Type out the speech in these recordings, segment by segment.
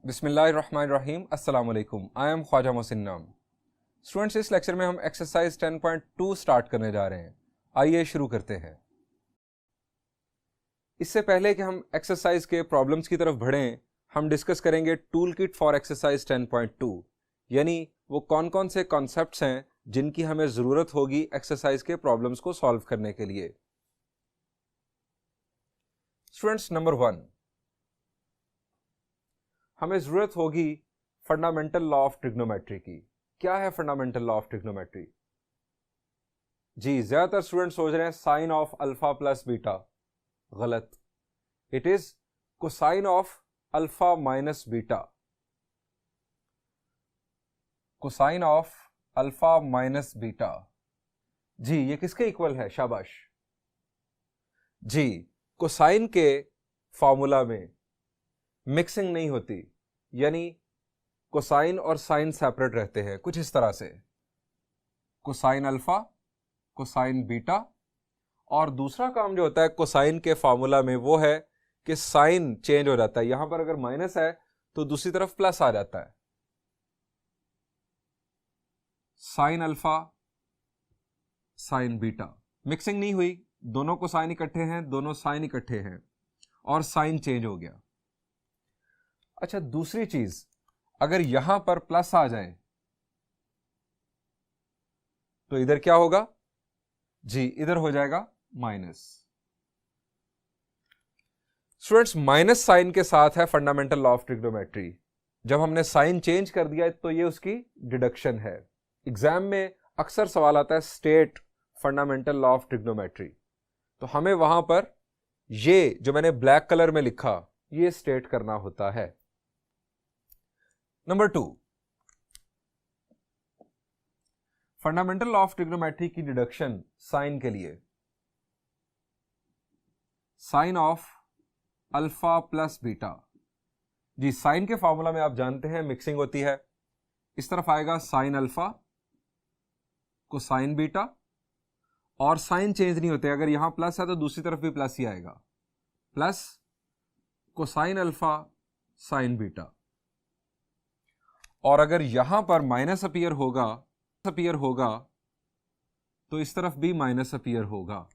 बिस्मिल्लाहिर्रहमानिर्रहीम। अस्सलाम वालेकुम। आई एम ख्वाजा मोहसिन नाम। स्टूडेंट्स, इस लेक्चर में हम एक्सरसाइज 10.2 स्टार्ट करने जा रहे हैं। आइए शुरू करते हैं। इससे पहले कि हम एक्सरसाइज के प्रॉब्लम्स की तरफ बढ़ें, हम डिस्कस करेंगे टूल किट फॉर एक्सरसाइज 10.2, यानी वो कौन कौन से कॉन्सेप्ट्स हैं जिनकी हमें ज़रूरत होगी एक्सरसाइज के प्रॉब्लम्स को सॉल्व करने के लिए। स्टूडेंट्स, नंबर 1, हमें ज़रूरत होगी फंडामेंटल लॉ ऑफ ट्रिग्नोमेट्री की। क्या है फंडामेंटल लॉ ऑफ ट्रिग्नोमेट्री? जी, ज़्यादातर स्टूडेंट सोच रहे हैं sine of alpha plus beta. गलत। It is cosine of alpha minus beta. Cosine of alpha minus beta. जी, ये किसके इक्वल है? शाबाश। जी, कोसाइन के फॉर्मूला में मिक्सिंग नहीं होती, यानी कोसाइन और साइन सेपरेट रहते हैं कुछ इस तरह से, कोसाइन अल्फा, कोसाइन बीटा। और दूसरा काम जो होता है कोसाइन के फॉर्मूला में वो है कि साइन चेंज हो जाता है। यहां पर अगर माइनस है तो दूसरी तरफ प्लस आ जाता है। Sign alpha, sine beta, mixing नहीं हुई, दोनों कोसाइन इकट्ठे हैं, दोनों साइन इकट्ठे हैं और साइन चेंज हो गया। अच्छा, दूसरी चीज, अगर यहां पर प्लस आ जाए तो इधर क्या होगा? जी, इधर हो जाएगा माइनस। स्टूडेंट्स, माइनस साइन के साथ है फंडामेंटल लॉ ऑफ ट्रिग्नोमेट्री। जब हमने साइन चेंज कर दिया तो ये उसकी डिडक्शन है। एग्जाम में अक्सर सवाल आता है state fundamental law of trigonometry, तो हमें वहां पर ये जो मैंने ब्लैक कलर में लिखा ये स्टेट करना होता है। Number 2, fundamental law of trigonometry की डिडक्शन साइन के लिए। Sine of alpha plus beta. जी, साइन के फॉर्मूला में आप जानते हैं मिक्सिंग होती है। इस तरफ आएगा साइन अल्फा, कोसाइन बीटा, और साइन चेंज नहीं होते। अगर यहां प्लस है तो दूसरी तरफ भी प्लस ही आएगा, plus cosine alpha sine beta. और अगर यहां पर माइनस अपीयर होगा तो इस तरफ भी माइनस अपीयर होगा।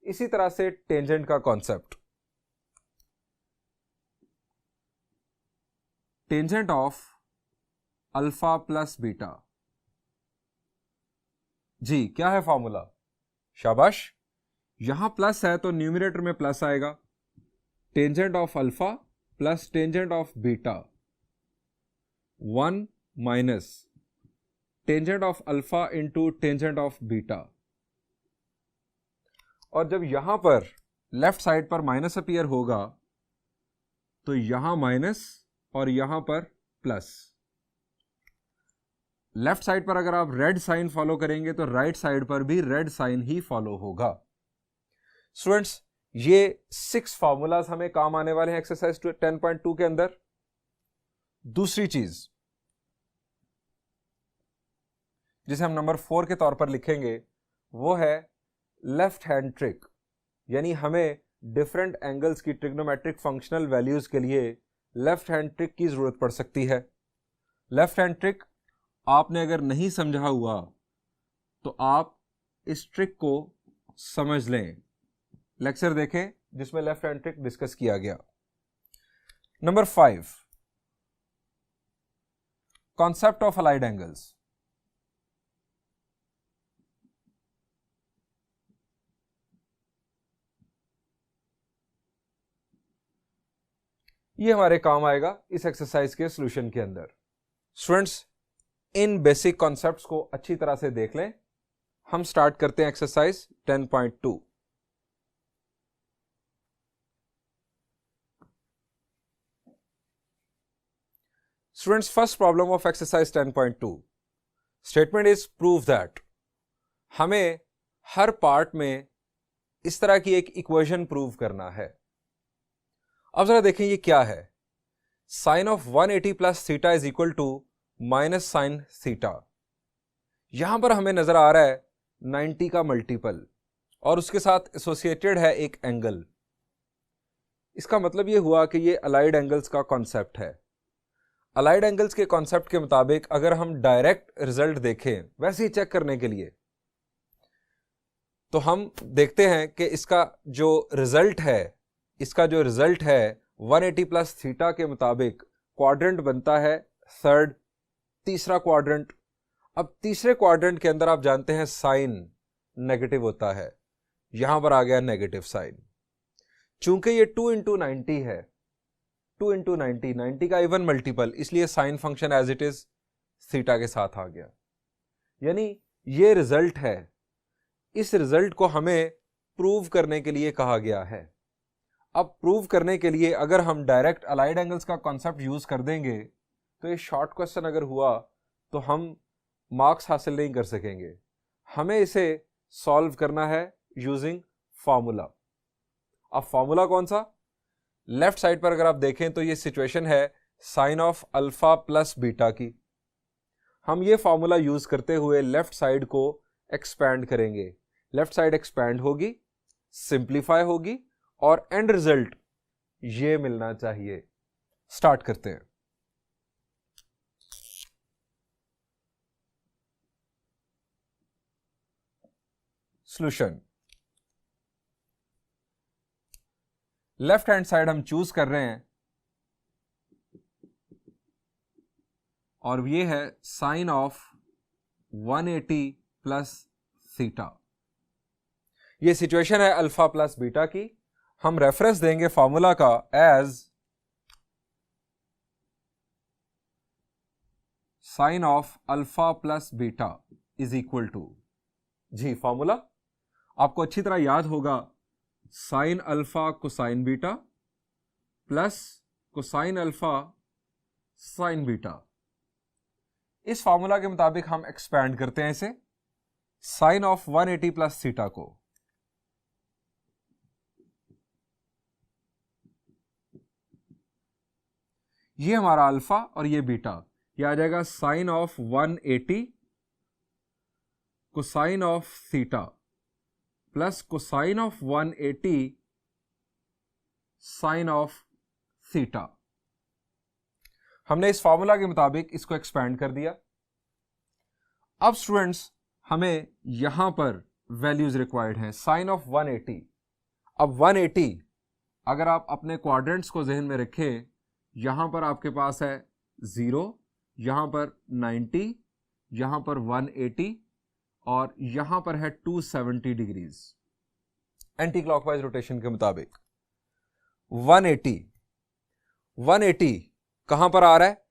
इसी तरह से टेंजेंट का concept, tangent of alpha plus beta. जी, क्या है फॉर्मूला? शाबाश। यहां प्लस है तो न्यूमरेटर में प्लस आएगा। Tangent of alpha plus tangent of beta, 1 minus tangent of alpha into tangent of beta. और जब यहां पर लेफ्ट साइड पर माइनस अपीयर होगा तो यहां माइनस और यहां पर प्लस। लेफ्ट साइड पर अगर आप रेड साइन फॉलो करेंगे तो राइट साइड पर भी रेड साइन ही फॉलो होगा। स्टूडेंट्स, ये 6 फॉर्मूलाज हमें काम आने वाले हैं एक्सरसाइज 10.2 के अंदर। दूसरी चीज जिसे हम नंबर 4 के तौर पर लिखेंगे वो है लेफ्ट हैंड ट्रिक, यानी हमें डिफरेंट एंगल्स की ट्रिग्नोमेट्रिक फंक्शनल वैल्यूज के लिए लेफ्ट हैंड ट्रिक की जरूरत पड़ सकती है। लेफ्ट हैंड ट्रिक आपने अगर नहीं समझा हुआ तो आप इस ट्रिक को समझ लें, लेक्चर देखें जिसमें लेफ्ट हैंड ट्रिक डिस्कस किया गया। Number 5, concept of allied angles. ये हमारे काम आएगा इस एक्सरसाइज के सॉल्यूशन के अंदर। स्टूडेंट्स, इन बेसिक कॉन्सेप्ट्स को अच्छी तरह से देख लें। हम स्टार्ट करते हैं exercise 10.2। Students, first problem of exercise 10.2, statement is prove that. हमें हर पार्ट में इस तरह की एक इक्वेशन प्रूव करना है। अब जरा देखें ये क्या है। Sine of 180 plus theta is equal to minus sine theta. यहां पर हमें नजर आ रहा है 90 का मल्टीपल और उसके साथ एसोसिएटेड है एक एंगल। इसका मतलब ये हुआ कि ये अलाइड एंगल्स का कॉन्सेप्ट है। अलाइड एंगल्स के कॉन्सेप्ट के मुताबिक अगर हम डायरेक्ट रिजल्ट देखें वैसे ही चेक करने के लिए, तो हम देखते हैं कि इसका जो रिजल्ट है 180 प्लस थीटा के मुताबिक क्वाड्रेंट बनता है थर्ड, तीसरा क्वाड्रेंट। अब तीसरे क्वाड्रेंट के अंदर आप जानते हैं साइन नेगेटिव होता है, यहां पर आ गया नेगेटिव साइन। चूंकि ये 2 इंटू 90 है, 2 इंटू 90 का इवन मल्टीपल, इसलिए sine function as it is theta के साथ आ गया। यानी ये रिजल्ट है। इस रिजल्ट को हमें प्रूव करने के लिए कहा गया है। अब प्रूव करने के लिए अगर हम डायरेक्ट अलाइड एंगल्स का कॉन्सेप्ट यूज कर देंगे तो ये शॉर्ट क्वेश्चन अगर हुआ तो हम मार्क्स हासिल नहीं कर सकेंगे। हमें इसे सॉल्व करना है यूजिंग फार्मूला। अब फार्मूला कौन सा? लेफ्ट साइड पर अगर आप देखें तो ये सिचुएशन है sine of alpha plus beta की। हम ये फार्मूला यूज करते हुए लेफ्ट साइड को एक्सपैंड करेंगे। लेफ्ट साइड एक्सपैंड होगी, सिंप्लीफाई होगी और एंड रिजल्ट ये मिलना चाहिए। स्टार्ट करते हैं। सॉल्यूशन। लेफ्ट हैंड साइड हम चूज कर रहे हैं और ये है साइन ऑफ 180 प्लस थीटा। ये सिचुएशन है अल्फा प्लस बीटा की। हम रेफरेंस देंगे फॉर्मूला का as sine of alpha plus beta is equal to, जी फॉर्मूला आपको अच्छी तरह याद होगा, sine alpha cosine beta plus cosine alpha sine beta. इस फॉर्मूला के मुताबिक हम एक्सपैंड करते हैं इसे, साइन ऑफ 180 प्लस थीटा को ये हमारा अल्फा और ये बीटा, ये आ जाएगा sine of 180 cosine of theta plus cosine of 180 sine of theta. हमने इस फॉर्मूला के मुताबिक इसको एक्सपैंड कर दिया। अब स्टूडेंट्स हमें यहां पर वैल्यूज रिक्वायर्ड हैं, साइन ऑफ 180। अब 180 अगर आप अपने क्वाड्रेंट्स को जहन में रखें, यहां पर आपके पास है 0, यहां पर 90, यहां पर 180 और यहां पर है 270 डिग्रीज एंटी क्लॉकवाइज रोटेशन के मुताबिक। 180 कहां पर आ रहा है?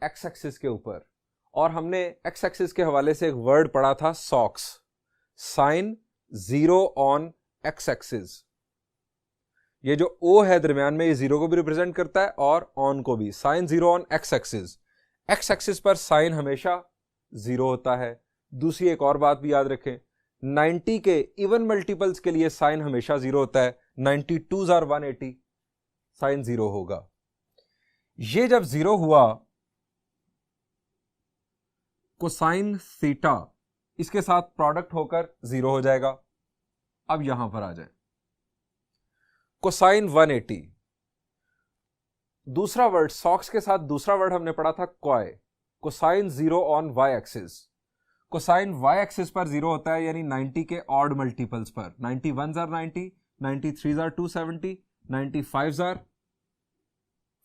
एक्स एक्सिस के ऊपर। और हमने एक्स एक्सिस के हवाले से एक वर्ड पढ़ा था sox, sine 0 on x axis. ये जो O है दरमियान में, ये 0 को भी रिप्रेजेंट करता है और ऑन को भी। Sine 0 on x axis, x axis पर साइन हमेशा 0 होता है। दूसरी एक और बात भी याद रखें, 90 के इवन मल्टीपल्स के लिए साइन हमेशा 0 होता है। 92 आर 180, साइन 0 होगा। ये जब 0 हुआ, कोसाइन थीटा इसके साथ प्रोडक्ट होकर 0 हो जाएगा। अब यहां पर आ जाए कोसाइन 180, दूसरा वर्ड सॉक्स के साथ दूसरा वर्ड हमने पढ़ा था coy, cosine 0 on Y axis. Cosine y axis पर 0 होता है, यानी 90 के ऑड मल्टीपल्स पर। 91 are 90, 93 are 270, 95 are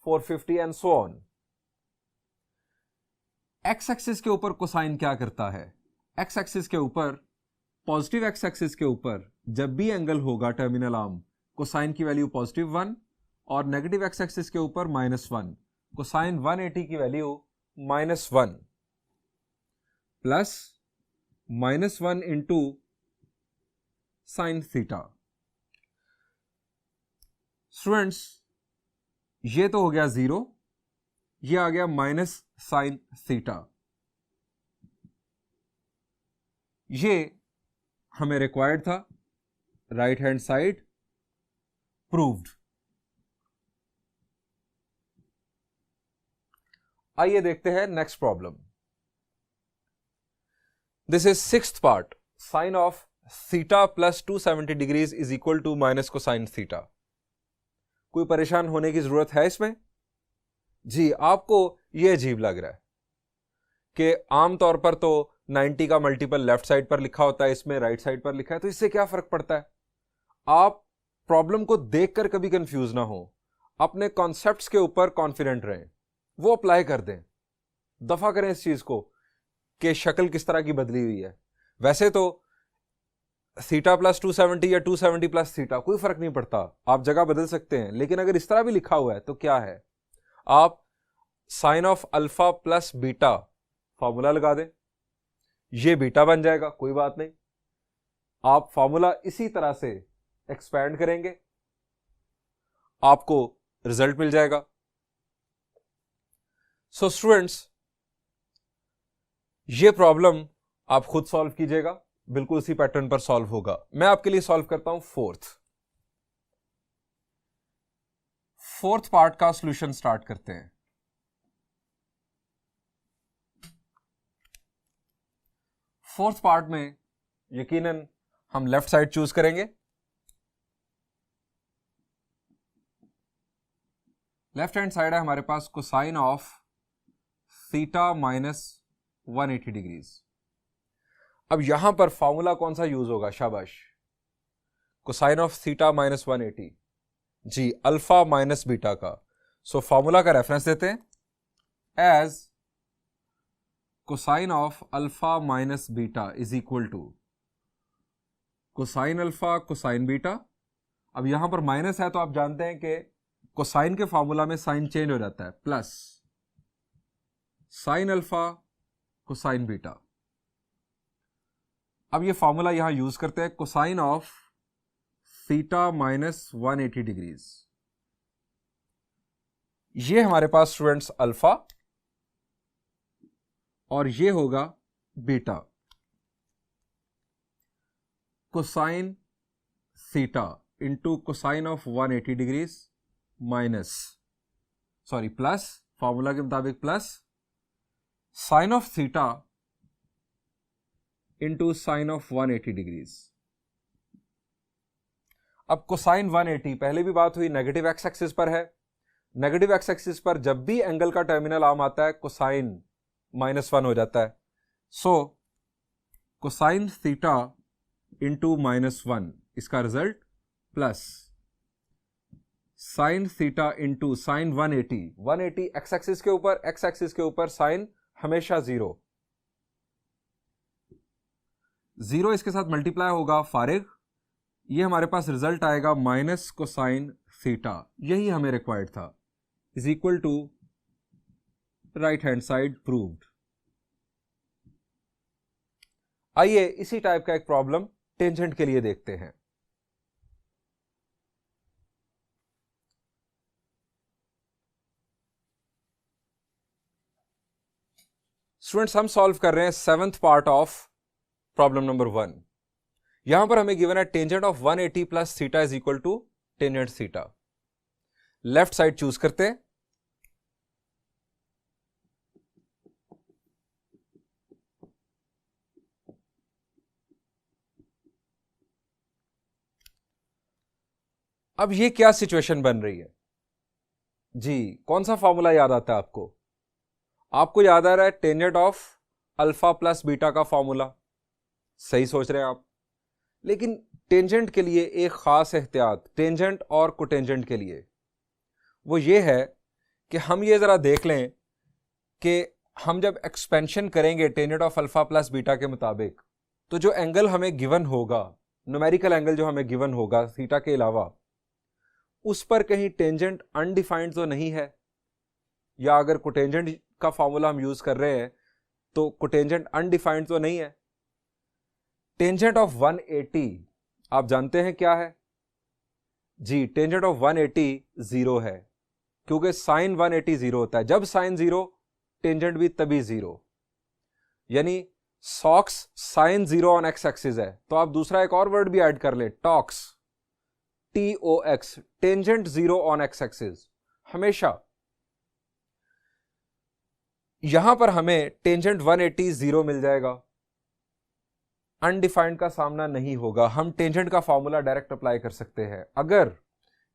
450 and so on. X axis के ऊपर कोसाइन क्या करता है? एक्स एक्सिस के ऊपर, पॉजिटिव एक्स एक्सिस के ऊपर जब भी एंगल होगा टर्मिनल आर्म, कोसाइन की वैल्यू +1 और नेगेटिव एक्स एक्सिस के ऊपर -1। कोसाइन 180 की value -1 plus -1 into sine theta. Students ये तो हो गया 0, ये आ गया माइनस साइन थीटा। ये हमें रिक्वायर्ड था, राइट हैंड साइड प्रूव्ड। आइए देखते हैं next problem. This is 6th part, sine of theta plus 270 degrees is equal to minus cosine theta. कोई परेशान होने की जरूरत है इसमें? जी, आपको ये अजीब लग रहा है कि आमतौर पर तो 90 का मल्टीपल लेफ्ट साइड पर लिखा होता है, इसमें राइट साइड पर लिखा है, तो इससे क्या फर्क पड़ता है? आप प्रॉब्लम को देखकर कभी कंफ्यूज ना हो, अपने कॉन्सेप्ट्स के ऊपर कॉन्फिडेंट रहें, वो अप्लाई कर दें, दफा करें इस चीज को कि शक्ल किस तरह की बदली हुई है। वैसे तो थीटा प्लस 270 या 270 प्लस थीटा कोई फर्क नहीं पड़ता, आप जगह बदल सकते हैं, लेकिन अगर इस तरह भी लिखा हुआ है तो क्या है, आप sine of alpha plus beta formula लगा दें, ये बीटा बन जाएगा, कोई बात नहीं। आप फॉर्मूला इसी तरह से एक्सपैंड करेंगे, आपको रिजल्ट मिल जाएगा। सो स्टूडेंट्स, ये प्रॉब्लम आप खुद सॉल्व कीजिएगा, बिल्कुल उसी पैटर्न पर सॉल्व होगा। मैं आपके लिए सॉल्व करता हूं फोर्थ पार्ट का सॉल्यूशन स्टार्ट करते हैं। फोर्थ पार्ट में यकीनन हम लेफ्ट साइड चूज करेंगे। लेफ्ट हैंड साइड है हमारे पास cosine of theta minus 180 degrees. अब यहां पर फॉर्मूला कौन सा यूज होगा? शाबाश, कोसाइन ऑफ थीटा माइनस 180, जी अल्फा माइनस बीटा का। सो फॉर्मूला का रेफरेंस देते हैं as cosine of alpha minus beta is equal to cosine alpha cosine beta. अब यहां पर माइनस है तो आप जानते हैं कि कोसाइन के फॉर्मूला में साइन चेंज हो जाता है, plus sign alpha cosine beta. अब ये फॉर्मूला यहां यूज करते हैं, cosine of theta minus 180 degrees. ये हमारे पास स्टूडेंट्स अल्फा और ये होगा beta, cosine theta into cosine of 180 degrees minus plus, formula के मुताबिक plus sign of theta into sine of 180 degrees. अब कोसाइन 180, पहले भी बात हुई, नेगेटिव एक्स एक्सिस पर है। नेगेटिव एक्स एक्सिस पर जब भी एंगल का टर्मिनल आर्म आता है कोसाइन -1 हो जाता है। सो कोसाइन थीटा इंटू -1, इसका result plus sine theta into sine 180 x axis के ऊपर, एक्स एक्सिस के ऊपर साइन हमेशा 0 इसके साथ मल्टीप्लाई होगा फारिग, ये हमारे पास रिजल्ट आएगा माइनस कोसाइन थीटा, यही हमें रिक्वायर्ड था, is equal to right hand side proved. आइए इसी टाइप का एक प्रॉब्लम टेंजेंट के लिए देखते हैं। स्टूडेंट्स, हम सॉल्व कर रहे हैं 7th part of problem number 1। यहां पर हमें गिवन है tangent of 180 plus theta is equal to tangent theta. Left side choose करते हैं। अब ये क्या सिचुएशन बन रही है जी? कौन सा फॉर्मूला याद आता है आपको? आपको याद आ रहा है tangent of alpha plus beta का फॉर्मूला। सही सोच रहे हैं आप, लेकिन टेंजेंट के लिए एक खास एहतियात, टेंजेंट और कोटेंजेंट के लिए, वो ये है कि हम ये जरा देख लें कि हम जब एक्सपेंशन करेंगे tangent of alpha plus beta के मुताबिक, तो जो एंगल हमें गिवन होगा, न्यूमेरिकल एंगल जो हमें गिवन होगा थीटा के अलावा, उस पर कहीं टेंजेंट अनडिफाइंड तो नहीं है, या अगर कोटेंजेंट का फॉर्मूला हम यूज कर रहे हैं तो कोटेंजेंट अनडिफाइंड तो नहीं है। टेंजेंट ऑफ 180 आप जानते हैं क्या है जी? टेंजेंट ऑफ 180 0 है, क्योंकि साइन 180 0 होता है। जब साइन 0, टेंजेंट भी तभी 0, यानी sox sine 0 on x axis है, तो आप दूसरा एक और वर्ड भी ऐड कर ले, talks, TOX, tangent 0 on x axis. हमेशा यहां पर हमें टेंजेंट 180 0 मिल जाएगा, अनडिफाइंड का सामना नहीं होगा। हम टेंजेंट का फॉर्मूला डायरेक्ट अप्लाई कर सकते हैं। अगर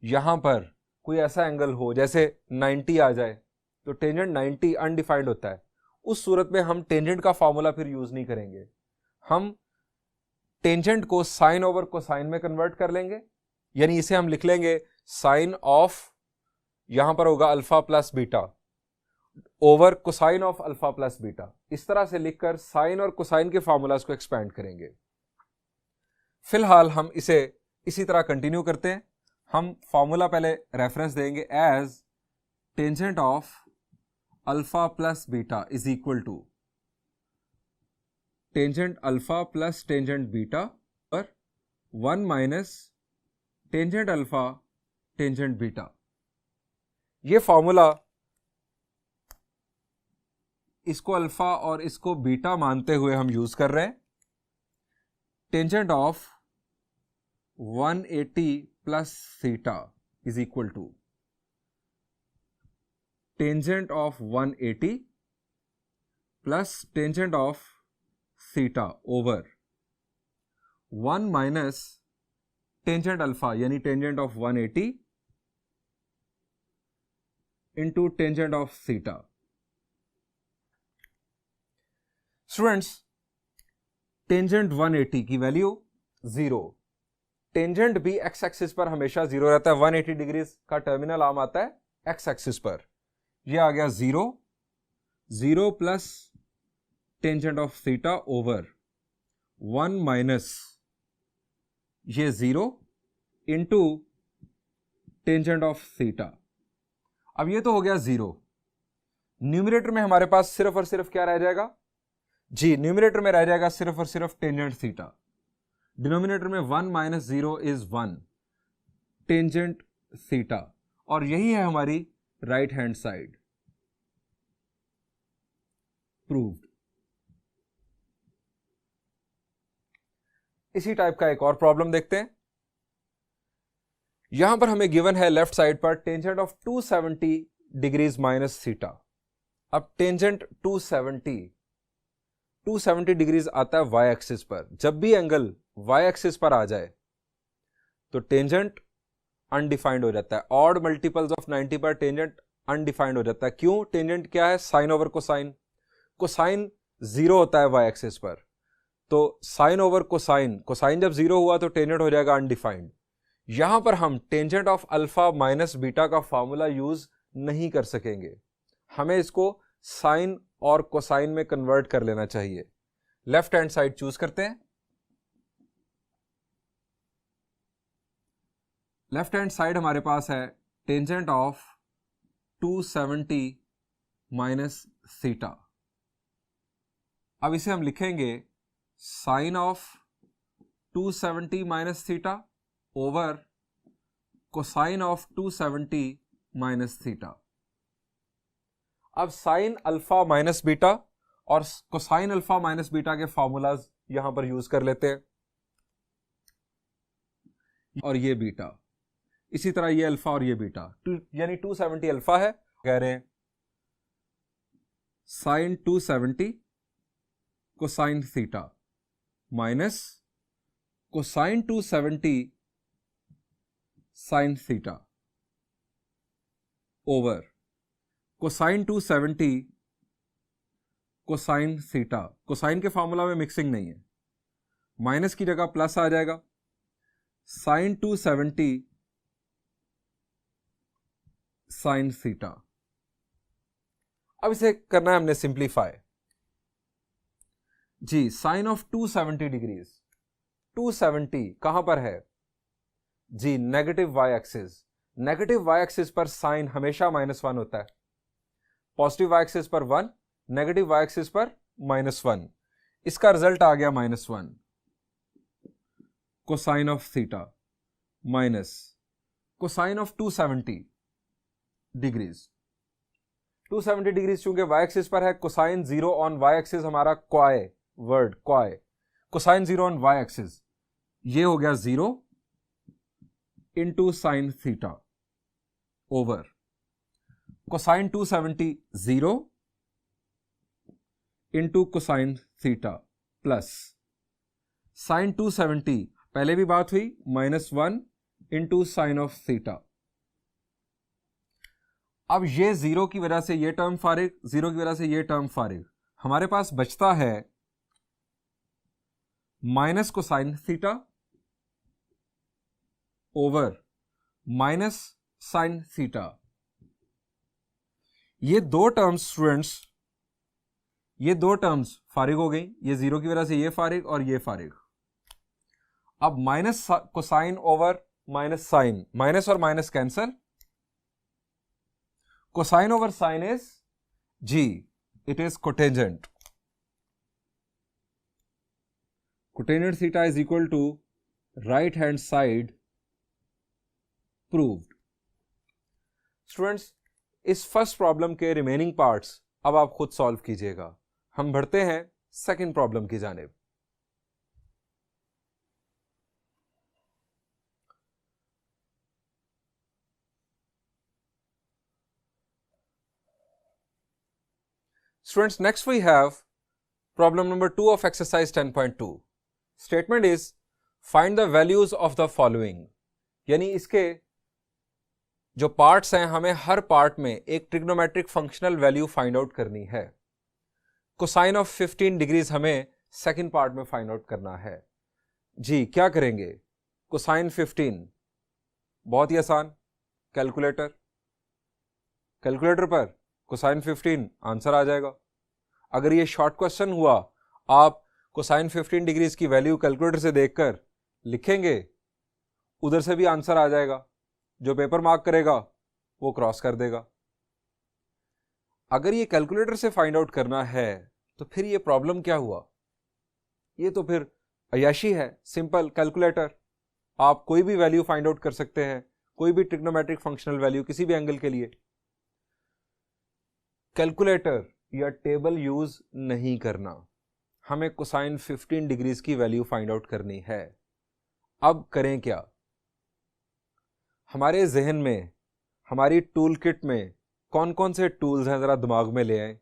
यहां पर कोई ऐसा एंगल हो जैसे 90 आ जाए, तो टेंजेंट 90 अनडिफाइंड होता है, उस सूरत में हम टेंजेंट का फॉर्मूला फिर यूज नहीं करेंगे, हम टेंजेंट को साइन ओवर कोसाइन में कन्वर्ट कर लेंगे, यानी इसे हम लिख लेंगे साइन ऑफ, यहां पर होगा alpha plus beta over cosine of alpha plus beta. इस तरह से लिखकर साइन और कोसाइन के फॉर्मूलाज को एक्सपैंड करेंगे। फिलहाल हम इसे इसी तरह कंटिन्यू करते हैं। हम फॉर्मूला पहले रेफरेंस देंगे, as tangent of alpha plus beta is equal to tangent alpha plus tangent beta पर 1 minus tangent alpha tangent beta. ये फॉर्मूला इसको अल्फा और इसको बीटा मानते हुए हम यूज कर रहे हैं। Tangent of 180 plus theta is equal to tangent of 180 plus tangent of theta over 1 minus tangent alpha यानी tangent of 180 into tangent of theta. Students, tangent 180 की वैल्यू 0, टेंजेंट भी एक्स एक्सिस पर हमेशा 0 रहता है, 180 डिग्री का टर्मिनल आर्म आता है एक्स एक्सिस पर। यह आ गया 0, 0 plus tangent of theta over 1 minus ये 0 इंटू टेंजेंट ऑफ थीटा। अब ये तो हो गया 0। न्यूमरेटर में हमारे पास सिर्फ और सिर्फ क्या रह जाएगा जी, न्यूमरेटर में रह जाएगा सिर्फ और सिर्फ टेंजेंट थीटा। डिनोमिनेटर में 1 माइनस 0 इज 1 टेंजेंट थीटा, और यही है हमारी राइट हैंड साइड। प्रूव्ड। इसी टाइप का एक और प्रॉब्लम देखते हैं। यहां पर हमें गिवन है लेफ्ट साइड पर tangent of 270 degrees minus theta. अब टेंजेंट 270 डिग्रीज आता है वाई एक्सिस पर। जब भी एंगल वाई एक्सिस पर आ जाए तो टेंजेंट अनडिफाइंड हो जाता है। ऑड मल्टीपल्स ऑफ 90 पर टेंजेंट अनडिफाइंड हो जाता है। क्यों? टेंजेंट क्या है? Sine over cosine. कोसाइन 0 होता है वाई एक्सिस पर, तो साइन ओवर कोसाइन, कोसाइन जब 0 हुआ तो टेंजेंट हो जाएगा अनडिफाइंड। यहां पर हम tangent of alpha minus beta का फॉर्मूला यूज नहीं कर सकेंगे, हमें इसको साइन और कोसाइन में कन्वर्ट कर लेना चाहिए। लेफ्ट हैंड साइड चूज करते हैं। लेफ्ट हैंड साइड हमारे पास है टेंजेंट ऑफ 270 माइनस थीटा। अब इसे हम लिखेंगे sine of 270 minus theta over cosine of 270 minus theta. अब साइन अल्फा माइनस बीटा और कोसाइन अल्फा माइनस बीटा के फॉर्मूलाज यहां पर यूज कर लेते हैं, और ये बीटा, इसी तरह ये अल्फा और ये बीटा, यानी 270 अल्फा है, कह रहे हैं sine 270 cosine theta minus cosine 270 sine theta over cosine 270 cosine theta. Cosine के फॉर्मूला में मिक्सिंग नहीं है, माइनस की जगह प्लस आ जाएगा, साइन 270 साइन थीटा। अब इसे करना है हमने सिंप्लीफाई। जी, साइन ऑफ 270 डिग्रीज, 270 कहां पर है जी? Negative Y axis. Negative Y axis पर साइन हमेशा -1 होता है, पॉजिटिव वाई एक्सिस पर 1, नेगेटिव वाई एक्सिस पर -1। इसका रिजल्ट आ गया -1 cosine of theta minus cosine of 270 degrees. 270 degrees चूंकि वाई एक्सिस पर है, कोसाइन 0 ऑन वाई एक्सिस हमारा क्वाय वर्ड, क्वाय, कोसाइन 0 ऑन वाई एक्सिस, ये हो गया 0 into sine theta over cosine 270 0 into cosine theta plus sine 270, पहले भी बात हुई, -1 इंटू साइन ऑफ थीटा अब ये जीरो की वजह से ये टर्म फारिग, जीरो की वजह से ये टर्म फारिग, हमारे पास बचता है minus cosine theta over minus sine theta. ये दो टर्म्स स्टूडेंट्स, ये दो टर्म्स फारिग हो गई, ये जीरो की वजह से ये फारिग और ये फारिग। अब minus cosine over minus sine, minus और minus cancel, cosine over sine is जी, it is cotangent, cotangent theta is equal to right hand side proved. Students, इस फर्स्ट प्रॉब्लम के रिमेनिंग पार्ट्स अब आप खुद सॉल्व कीजिएगा। हम बढ़ते हैं सेकंड प्रॉब्लम की जानिब। Students, next we have problem number 2 of exercise 10.2. Statement is find the values of the following. यानी इसके जो पार्ट्स हैं, हमें हर पार्ट में एक trigonometric functional value find out करनी है। कोसाइन ऑफ 15 डिग्रीज हमें सेकंड पार्ट में फाइंड आउट करना है। जी, क्या करेंगे? कोसाइन 15 बहुत ही आसान, कैलकुलेटर पर कोसाइन 15 आंसर आ जाएगा। अगर ये शॉर्ट क्वेश्चन हुआ, आप कोसाइन 15 डिग्रीज की वैल्यू कैलकुलेटर से देखकर लिखेंगे, उधर से भी आंसर आ जाएगा। जो पेपर मार्क करेगा वो क्रॉस कर देगा। अगर ये कैलकुलेटर से फाइंड आउट करना है तो फिर ये प्रॉब्लम क्या हुआ? ये तो फिर अय्याशी है। सिंपल कैलकुलेटर, आप कोई भी वैल्यू फाइंड आउट कर सकते हैं, कोई भी ट्रिग्नोमेट्रिक फंक्शनल वैल्यू किसी भी एंगल के लिए। कैलकुलेटर या टेबल यूज नहीं करना, हमें कोसाइन 15 डिग्रीज की वैल्यू फाइंड आउट करनी है। अब करें क्या? हमारे जहन में, हमारी टूल किट में कौन कौन से टूल्स हैं, जरा दिमाग में ले आए।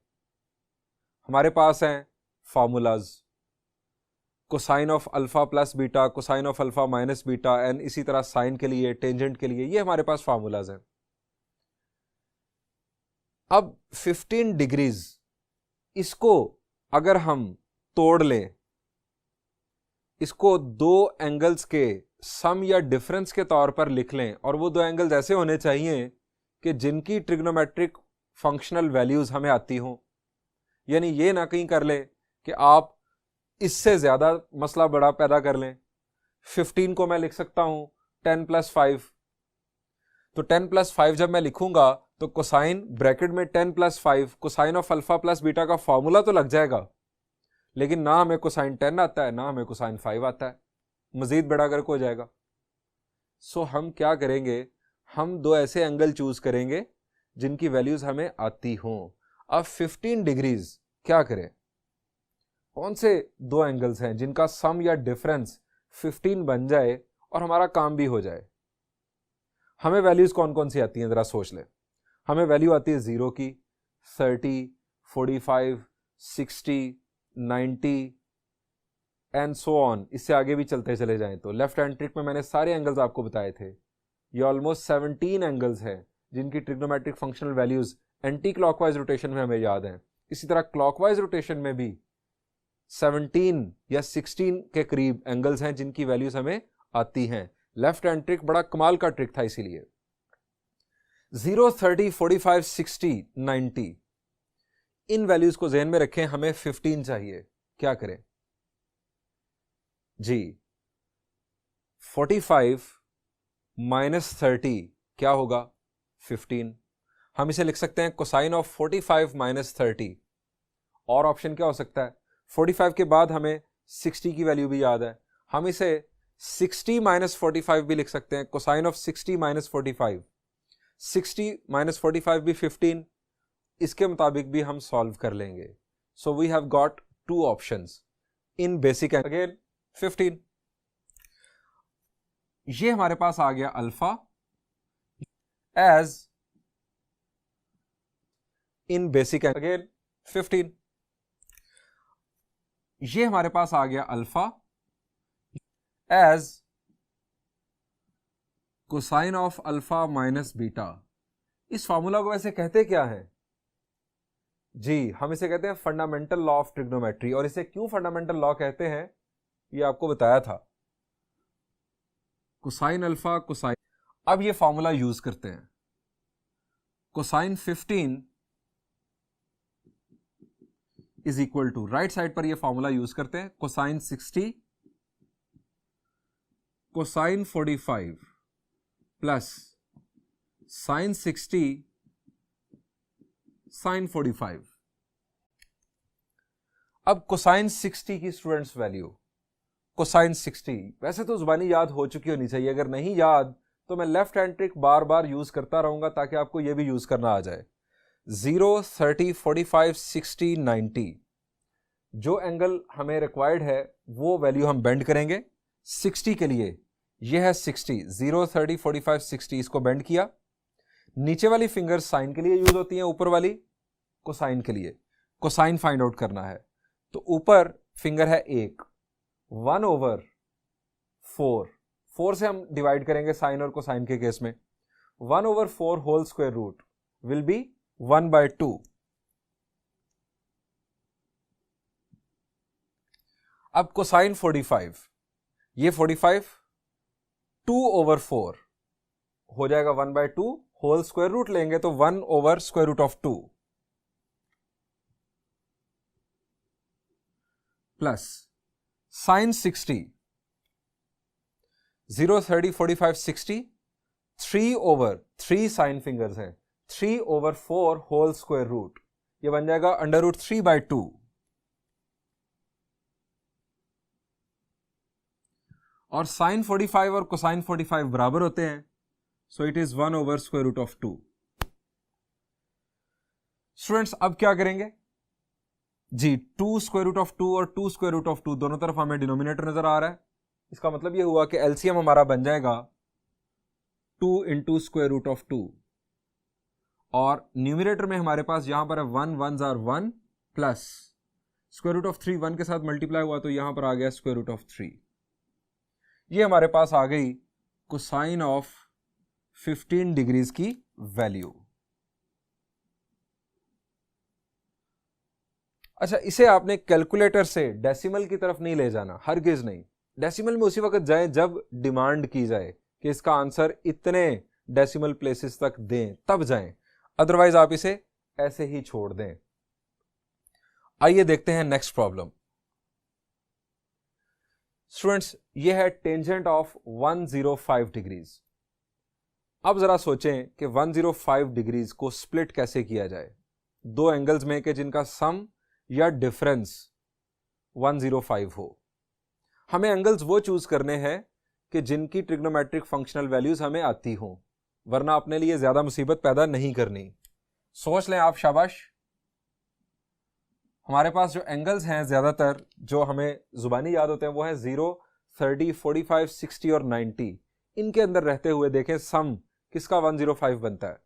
हमारे पास हैं formulas, cosine of alpha plus beta, cosine of alpha minus beta, and इसी तरह साइन के लिए, टेंजेंट के लिए, ये हमारे पास फार्मूलाज हैं। अब 15 डिग्रीज, इसको अगर हम तोड़ लें, इसको दो एंगल्स के सम या डिफरेंस के तौर पर लिख लें, और वो दो एंगल्स ऐसे होने चाहिए कि जिनकी ट्रिग्नोमेट्रिक फंक्शनल वैल्यूज हमें आती हों। यानी ये ना कहीं कर लें कि आप इससे ज्यादा मसला बड़ा पैदा कर लें। 15 को मैं लिख सकता हूं 10 + 5, तो 10 + 5 जब मैं लिखूंगा तो कोसाइन ब्रैकेट में 10 + 5 cosine of alpha plus beta का फॉर्मूला तो लग जाएगा, लेकिन ना हमें कोसाइन 10 आता है, ना हमें कोसाइन 5 आता है, मजीद बड़ा करके हो जाएगा। सो हम क्या करेंगे? हम दो ऐसे एंगल चूज करेंगे जिनकी वैल्यूज हमें आती हों। अब 15 डिग्रीज क्या करें? कौन से दो एंगल्स हैं जिनका सम या डिफरेंस 15 बन जाए और हमारा काम भी हो जाए? हमें वैल्यूज कौन कौन सी आती हैं, जरा सोच लें। हमें वैल्यू आती है 0 की, 30, 45, 60, 90 एंड सो ऑन। इससे आगे भी चलते चले जाएं तो लेफ्ट हैंड ट्रिक में मैंने सारे एंगल्स आपको बताए थे। ये ऑलमोस्ट 17 एंगल्स हैं जिनकी trigonometric functional values anti clockwise rotation में हमें याद हैं। इसी तरह क्लॉकवाइज रोटेशन में भी 17 या 16 के करीब एंगल्स हैं जिनकी वैल्यूज हमें आती हैं। लेफ्ट हैंड ट्रिक बड़ा कमाल का ट्रिक था। इसीलिए 0, 30, 45, 60, 90 इन वैल्यूज को ज़हन में रखें। हमें 15 चाहिए, क्या करें जी? 45 - 30 क्या होगा? 15। हम इसे लिख सकते हैं कोसाइन ऑफ 45 - 30। और ऑप्शन क्या हो सकता है? 45 के बाद हमें 60 की वैल्यू भी याद है, हम इसे 60 - 45 भी लिख सकते हैं। कोसाइन ऑफ 60 - 45, 60 - 45 भी 15। इसके मुताबिक भी हम सॉल्व कर लेंगे। So we have got 2 options in basic. Again 15, ये हमारे पास आ गया alpha as in basic. Again 15, ये हमारे पास आ गया alpha as cosine of alpha minus beta. इस फॉर्मूला को वैसे कहते क्या है? जी, हम इसे कहते हैं फंडामेंटल लॉ ऑफ ट्रिग्नोमेट्री। और इसे क्यों फंडामेंटल लॉ कहते हैं ये आपको बताया था। कोसाइन अल्फा कोसाइन, अब ये फॉर्मूला यूज करते हैं। Cosine 15 is equal to, right side पर ये फॉर्मूला यूज करते हैं, cosine 60 cosine 45 plus sine 60 sine 45। अब कोसाइन 60 की स्टूडेंट्स वैल्यू, कोसाइन 60 वैसे तो जुबानी याद हो चुकी होनी चाहिए, अगर नहीं याद तो मैं लेफ्ट हैंड ट्रिक बार बार यूज करता रहूंगा ताकि आपको यह भी यूज करना आ जाए। 0, 30, 45, 60, 90 जो एंगल हमें रिक्वायर्ड है वो वैल्यू हम बेंड करेंगे। 60 के लिए यह है 60, 0, 30, 45, 60, इसको बेंड किया। नीचे वाली फिंगर साइन के लिए यूज होती हैं, ऊपर वाली कोसाइन के लिए। कोसाइन फाइंड आउट करना है तो ऊपर फिंगर है 1, 1/4, 4 से हम डिवाइड करेंगे साइन और कोसाइन के केस में। 1/4 whole square root will be 1/2। अब कोसाइन 45, ये 45 2/4 हो जाएगा 1/2, होल स्क्वायर रूट लेंगे तो 1/√2 प्लस साइन 60, 0, 30, 45, 60, 3/3 साइन फिंगर्स हैं, 3/4 होल स्क्वायर रूट, ये बन जाएगा √3/2। और साइन 45 और कोसाइन 45 बराबर होते हैं, सो इट इज 1/√2। स्टूडेंट्स अब क्या करेंगे जी, 2√2 और 2√2 दोनों तरफ हमें डिनोमिनेटर नजर आ रहा है। इसका मतलब यह हुआ कि एलसीएम हमारा बन जाएगा 2 × √2 और न्यूमिनेटर में हमारे पास यहां पर है 1 1s are 1 प्लस √3 1 के साथ मल्टीप्लाई हुआ तो यहां पर आ गया √3। ये हमारे पास आ गई कोसाइन ऑफ 15 डिग्रीज की वैल्यू। अच्छा, इसे आपने कैलकुलेटर से डेसिमल की तरफ नहीं ले जाना, हरगिज नहीं। डेसिमल में उसी वक्त जाए जब डिमांड की जाए कि इसका आंसर इतने डेसिमल प्लेसेस तक दें, तब जाएं, अदरवाइज आप इसे ऐसे ही छोड़ दें। आइए देखते हैं नेक्स्ट प्रॉब्लम। स्टूडेंट्स ये है टेंजेंट ऑफ 105 डिग्रीज। अब जरा सोचें कि 105 डिग्रीज को स्प्लिट कैसे किया जाए दो एंगल्स में कि जिनका सम या डिफरेंस 105 हो। हमें एंगल्स वो चूज करने हैं कि जिनकी ट्रिग्नोमेट्रिक फंक्शनल वैल्यूज हमें आती हों, वरना अपने लिए ज्यादा मुसीबत पैदा नहीं करनी। सोच लें आप, शाबाश। हमारे पास जो एंगल्स हैं ज्यादातर जो हमें जुबानी याद होते हैं वो है 0, 30, 45, 60 और 90। इनके अंदर रहते हुए देखें सम किसका 105 बनता है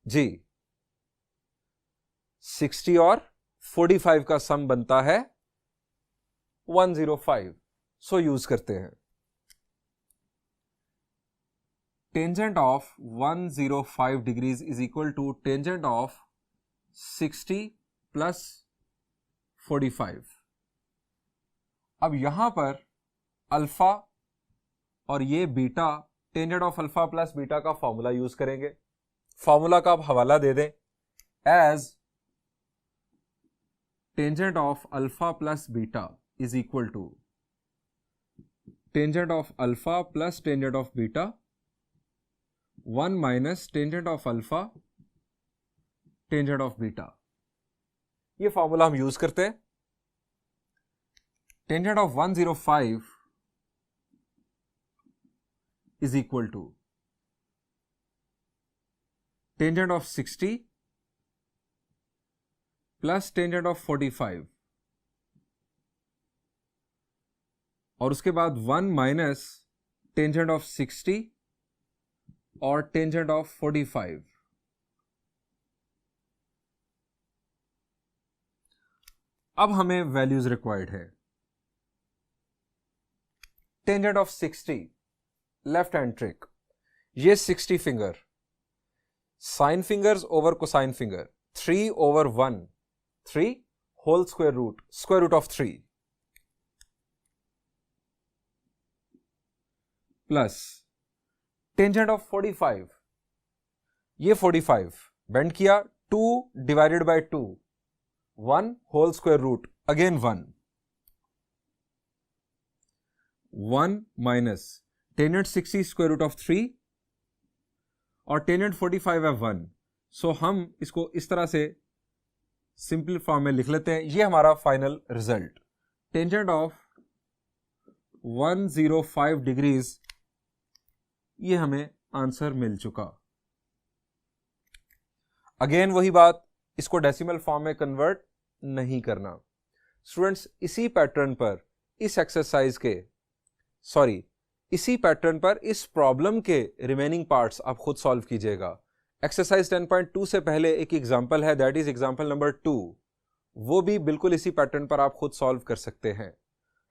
जी, 60 और 45 का सम बनता है 105। सो यूज करते हैं tangent of 105 degrees is equal to tangent of 60 plus 45। अब यहां पर अल्फा और ये beta, tangent of alpha plus beta का फॉर्मूला यूज करेंगे। फॉर्मूला का आप हवाला दे दें, as tangent of alpha plus beta is equal to tangent of alpha plus tangent of beta 1 minus tangent of alpha tangent of beta. ये formula हम use करते हैं। Tangent of 105 is equal to tangent of 60 plus tangent of 45 और उसके बाद 1 minus tangent of 60 और tangent of 45। अब हमें वैल्यूज रिक्वायर्ड है। Tangent of 60, left hand trick, ये 60 finger sine fingers over cosine finger, 3 over 1, 3 whole square root of 3 plus tangent of 45, ये 45 bend किया, 2 divided by 2, 1 whole square root, again 1 minus tangent 60 square root of 3 और tangent 45 है 1। सो हम इसको इस तरह से सिंपल फॉर्म में लिख लेते हैं। ये हमारा final result, tangent of 105 degrees, ये हमें आंसर मिल चुका। अगेन वही बात, इसको डेसिमल फॉर्म में कन्वर्ट नहीं करना। स्टूडेंट्स, इसी पैटर्न पर इसी पैटर्न पर इस प्रॉब्लम के रिमेनिंग पार्ट्स आप खुद सॉल्व कीजिएगा। एक्सरसाइज 10.2 से पहले एक एग्जांपल है, दैट इज एग्जांपल नंबर 2, वो भी बिल्कुल इसी पैटर्न पर आप खुद सॉल्व कर सकते हैं।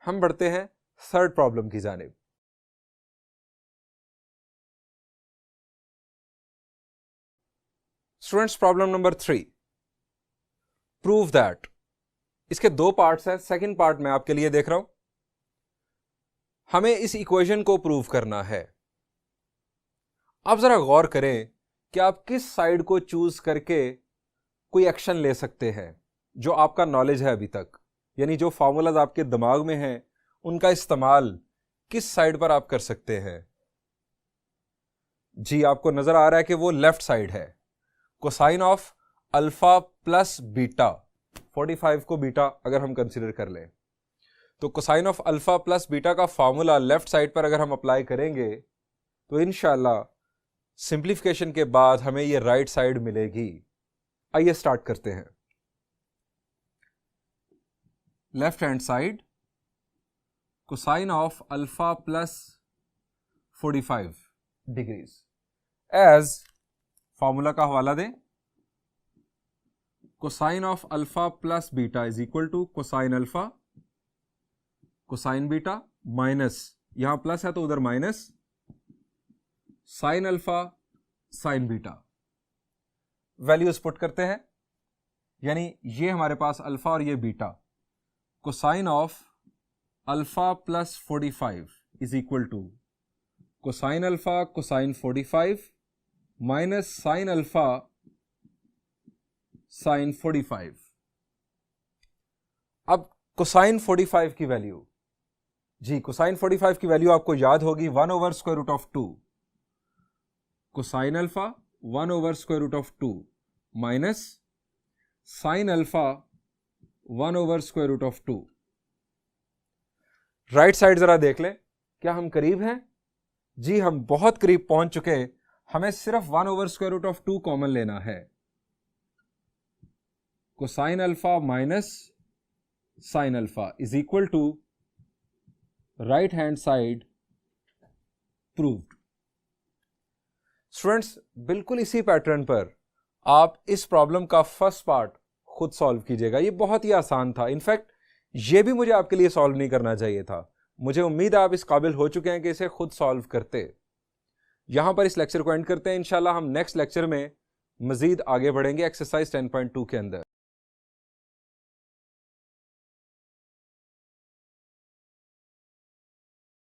हम बढ़ते हैं थर्ड प्रॉब्लम की जानिब। Students, problem number 3, prove that, इसके 2 पार्ट्स हैं, सेकंड पार्ट मैं आपके लिए देख रहा हूं। हमें इस इक्वेशन को प्रूव करना है। आप जरा गौर करें कि आप किस साइड को चूज करके कोई एक्शन ले सकते हैं जो आपका नॉलेज है अभी तक, यानी जो फॉर्मूलाज आपके दिमाग में हैं उनका इस्तेमाल किस साइड पर आप कर सकते हैं। जी, आपको नजर आ रहा है कि वो लेफ्ट साइड है। Cosine of alpha plus beta, 45 को बीटा अगर हम कंसीडर कर लें, तो cosine of alpha plus beta का फॉर्मूला लेफ्ट साइड पर अगर हम अप्लाई करेंगे तो इंशाल्लाह सिंप्लीफिकेशन के बाद हमें ये राइट साइड मिलेगी। आइए स्टार्ट करते हैं। Left hand side, cosine of alpha plus 45 degrees, as formula का हवाला दें, cosine of alpha plus beta is equal to cosine alpha cosine beta minus, यहां प्लस है तो उधर minus, sine alpha sine beta. Values put करते हैं, यानी ये हमारे पास अल्फा और ये beta. Cosine of alpha plus 45 is equal to cosine alpha cosine 45 minus sine alpha sine 45। अब कोसाइन 45 की वैल्यू, जी कोसाइन 45 की वैल्यू आपको याद होगी 1 over square root of 2, cosine alpha 1 over square root of 2 minus sine alpha 1 over square root of 2। Right side जरा देख लें, क्या हम करीब हैं? जी, हम बहुत करीब पहुंच चुके हैं। हमें सिर्फ 1 over square root of 2 common लेना है। Cosine alpha minus sine alpha is equal to right hand side proved. Students, बिल्कुल इसी पैटर्न पर आप इस प्रॉब्लम का फर्स्ट पार्ट खुद सॉल्व कीजिएगा। ये बहुत ही आसान था, इनफैक्ट ये भी मुझे आपके लिए सॉल्व नहीं करना चाहिए था। मुझे उम्मीद है आप इस काबिल हो चुके हैं कि इसे खुद सॉल्व करते। यहां पर इस लेक्चर को एंड करते हैं। इंशाल्लाह हम नेक्स्ट लेक्चर में मजीद आगे बढ़ेंगे एक्सरसाइज 10.2 के अंदर।